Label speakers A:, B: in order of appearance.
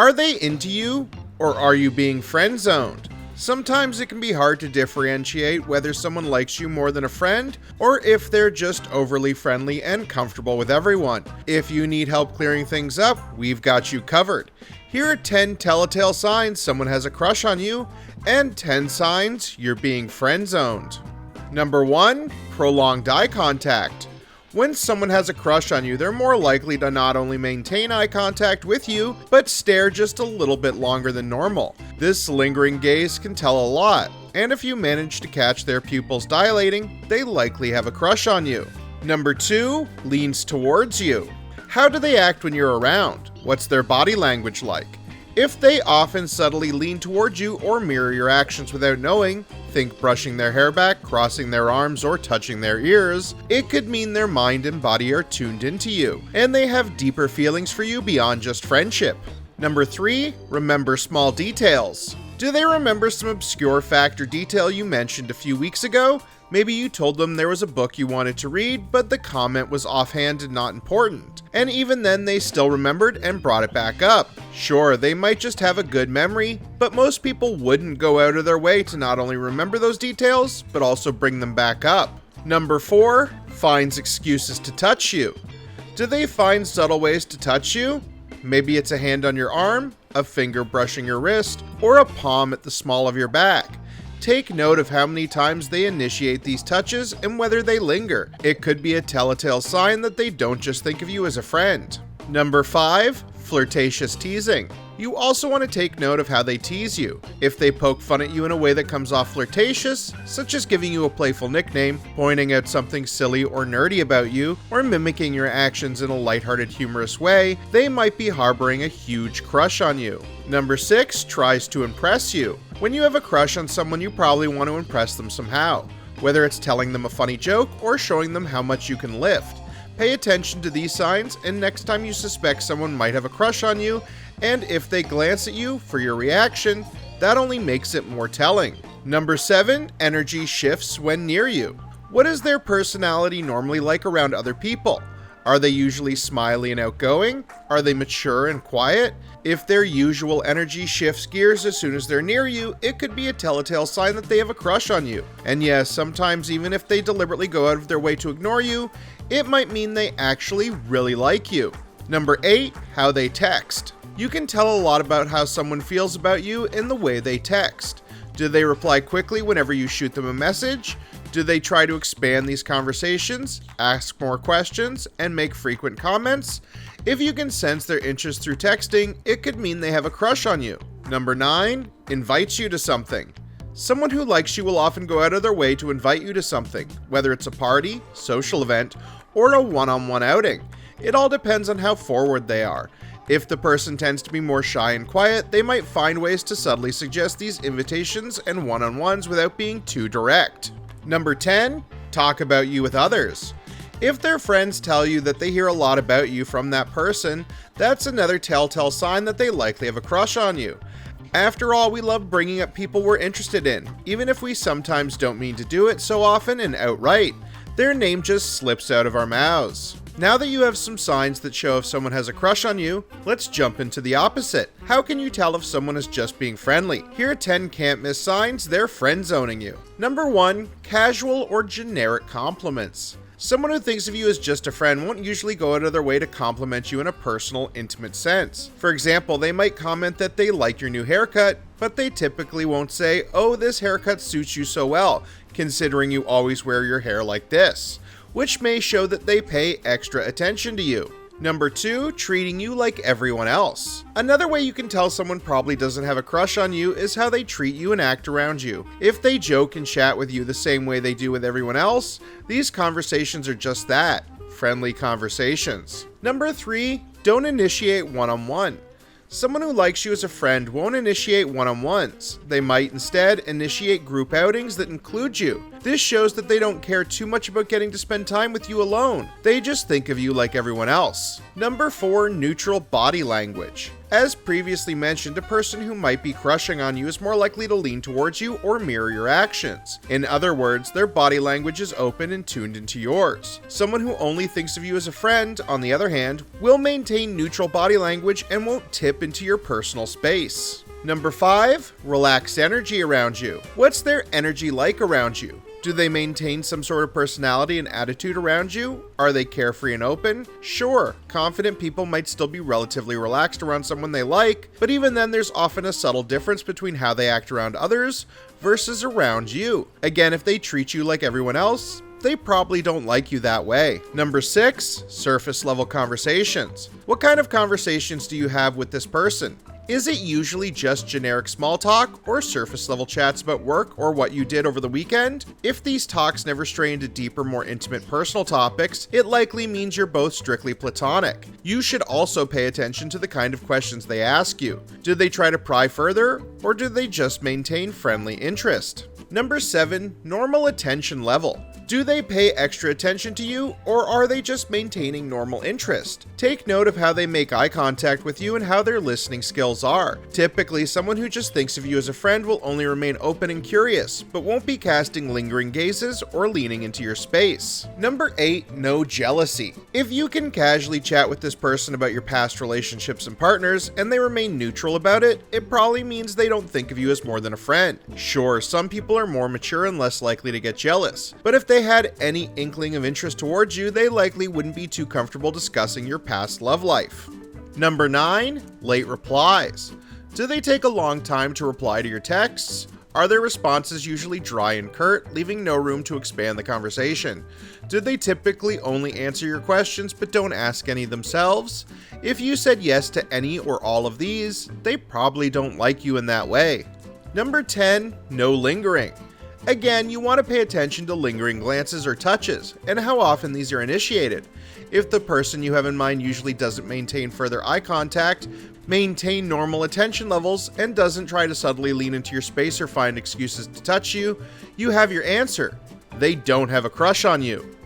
A: Are they into you, or are you being friend-zoned? Sometimes it can be hard to differentiate whether someone likes you more than a friend, or if they're just overly friendly and comfortable with everyone. If you need help clearing things up, we've got you covered. Here are 10 telltale signs someone has a crush on you, and 10 signs you're being friend-zoned. Number 1, prolonged eye contact. When someone has a crush on you, they're more likely to not only maintain eye contact with you, but stare just a little bit longer than normal. This lingering gaze can tell a lot, and if you manage to catch their pupils dilating, they likely have a crush on you. Number 2, leans towards you. How do they act when you're around? What's their body language like? If they often subtly lean towards you or mirror your actions without knowing, think brushing their hair back, crossing their arms, or touching their ears, it could mean their mind and body are tuned into you, and they have deeper feelings for you beyond just friendship. Number 3, remember small details. Do they remember some obscure fact or detail you mentioned a few weeks ago? Maybe you told them there was a book you wanted to read, but the comment was offhand and not important. And even then they still remembered and brought it back up. Sure, they might just have a good memory, but most people wouldn't go out of their way to not only remember those details, but also bring them back up. Number 4, finds excuses to touch you. Do they find subtle ways to touch you? Maybe it's a hand on your arm, a finger brushing your wrist, or a palm at the small of your back. Take note of how many times they initiate these touches and whether they linger. It could be a telltale sign that they don't just think of you as a friend. Number 5, flirtatious teasing. You also want to take note of how they tease you. If they poke fun at you in a way that comes off flirtatious, such as giving you a playful nickname, pointing out something silly or nerdy about you, or mimicking your actions in a lighthearted, humorous way, they might be harboring a huge crush on you. Number 6, tries to impress you. When you have a crush on someone, you probably want to impress them somehow, whether it's telling them a funny joke or showing them how much you can lift. Pay attention to these signs, and next time you suspect someone might have a crush on you, and if they glance at you for your reaction, that only makes it more telling. Number 7, energy shifts when near you. What is their personality normally like around other people? Are they usually smiley and outgoing? Are they mature and quiet? If their usual energy shifts gears as soon as they're near you, it could be a telltale sign that they have a crush on you. And yes, sometimes even if they deliberately go out of their way to ignore you, it might mean they actually really like you. Number 8, how they text. You can tell a lot about how someone feels about you in the way they text. Do they reply quickly whenever you shoot them a message? Do they try to expand these conversations, ask more questions, and make frequent comments? If you can sense their interest through texting, it could mean they have a crush on you. Number 9, invites you to something. Someone who likes you will often go out of their way to invite you to something, whether it's a party, social event, or a one-on-one outing. It all depends on how forward they are. If the person tends to be more shy and quiet, they might find ways to subtly suggest these invitations and one-on-ones without being too direct. Number 10, talk about you with others. If their friends tell you that they hear a lot about you from that person, that's another telltale sign that they likely have a crush on you. After all, we love bringing up people we're interested in, even if we sometimes don't mean to do it so often and outright. Their name just slips out of our mouths. Now that you have some signs that show if someone has a crush on you, let's jump into the opposite. How can you tell if someone is just being friendly? Here are 10 can't miss signs they're friend zoning you. Number 1, casual or generic compliments. Someone who thinks of you as just a friend won't usually go out of their way to compliment you in a personal, intimate sense. For example, they might comment that they like your new haircut, but they typically won't say, "Oh, this haircut suits you so well, considering you always wear your hair like this," which may show that they pay extra attention to you. Number 2, treating you like everyone else. Another way you can tell someone probably doesn't have a crush on you is how they treat you and act around you. If they joke and chat with you the same way they do with everyone else, these conversations are just that, friendly conversations. Number 3, don't initiate one-on-one. Someone who likes you as a friend won't initiate one-on-ones. They might instead initiate group outings that include you. This shows that they don't care too much about getting to spend time with you alone. They just think of you like everyone else. Number 4, neutral body language. As previously mentioned, a person who might be crushing on you is more likely to lean towards you or mirror your actions. In other words, their body language is open and tuned into yours. Someone who only thinks of you as a friend, on the other hand, will maintain neutral body language and won't tip into your personal space. Number 5, relaxed energy around you. What's their energy like around you? Do they maintain some sort of personality and attitude around you? Are they carefree and open? Sure, confident people might still be relatively relaxed around someone they like, but even then there's often a subtle difference between how they act around others versus around you. Again, if they treat you like everyone else, they probably don't like you that way. Number 6, surface level conversations. What kind of conversations do you have with this person? Is it usually just generic small talk or surface level chats about work or what you did over the weekend? If these talks never stray into deeper, more intimate personal topics, it likely means you're both strictly platonic. You should also pay attention to the kind of questions they ask you. Do they try to pry further, or do they just maintain friendly interest? Number 7, normal attention level. Do they pay extra attention to you, or are they just maintaining normal interest? Take note of how they make eye contact with you and how their listening skills are. Typically, someone who just thinks of you as a friend will only remain open and curious, but won't be casting lingering gazes or leaning into your space. Number 8, no jealousy. If you can casually chat with this person about your past relationships and partners, and they remain neutral about it, it probably means they don't think of you as more than a friend. Sure, some people are more mature and less likely to get jealous, but if they had any inkling of interest towards you, they likely wouldn't be too comfortable discussing your past love life. Number 9, late replies. Do they take a long time to reply to your texts? Are their responses usually dry and curt, leaving no room to expand the conversation? Do they typically only answer your questions but don't ask any themselves? If you said yes to any or all of these, they probably don't like you in that way. Number 10, no lingering. Again, you want to pay attention to lingering glances or touches, and how often these are initiated. If the person you have in mind usually doesn't maintain further eye contact, maintain normal attention levels, and doesn't try to subtly lean into your space or find excuses to touch you, you have your answer. They don't have a crush on you.